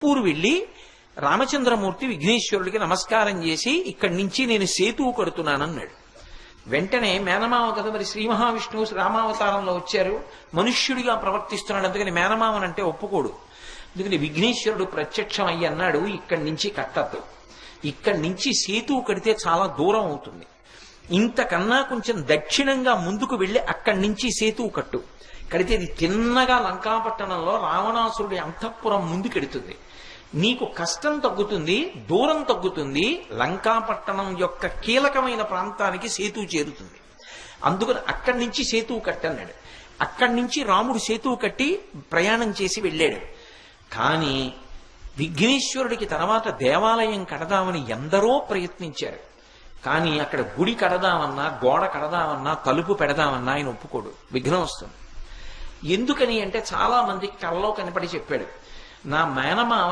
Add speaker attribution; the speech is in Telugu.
Speaker 1: పూరు వెళ్ళి రామచంద్రమూర్తి విఘ్నేశ్వరుడికి నమస్కారం చేసి ఇక్కడి నుంచి నేను సేతువు కడుతున్నానన్నాడు. వెంటనే మేనమామ కదా మరి శ్రీ మహావిష్ణువు రామావతారంలో వచ్చారు, మనుష్యుడిగా ప్రవర్తిస్తున్నాడు, అందుకని మేనమామనంటే ఒప్పుకోడు. అందుకని విఘ్నేశ్వరుడు ప్రత్యక్షం అయ్యి అన్నాడు, ఇక్కడి నుంచి కట్టద్దు, ఇక్కడి నుంచి సేతువు కడితే చాలా దూరం అవుతుంది, ఇంతకన్నా కొంచెం దక్షిణంగా ముందుకు వెళ్ళి అక్కడి నుంచి సేతువు కట్టు, కడితే ఇది తిన్నగా లంకాపట్టణంలో రావణాసురుడి అంతఃపురం ముందుకెడుతుంది, నీకు కష్టం తగ్గుతుంది, దూరం తగ్గుతుంది, లంకాపట్టణం యొక్క కీలకమైన ప్రాంతానికి సేతువు చేరుతుంది, అందుకని అక్కడి నుంచి సేతువు కట్టన్నాడు. అక్కడి నుంచి రాముడు సేతువు కట్టి ప్రయాణం చేసి వెళ్ళాడు. కానీ విఘ్నేశ్వరుడికి తర్వాత దేవాలయం కడదామని ఎందరో ప్రయత్నించారు. కానీ అక్కడ గుడి కడదామన్నా, గోడ కడదామన్నా, తలుపు పెడదామన్నా ఆయన ఒప్పుకోడు, విఘ్నం వస్తుంది. ఎందుకని అంటే చాలా మందికి కళ్ళలో కనపడి చెప్పాడు, నా మేనమామ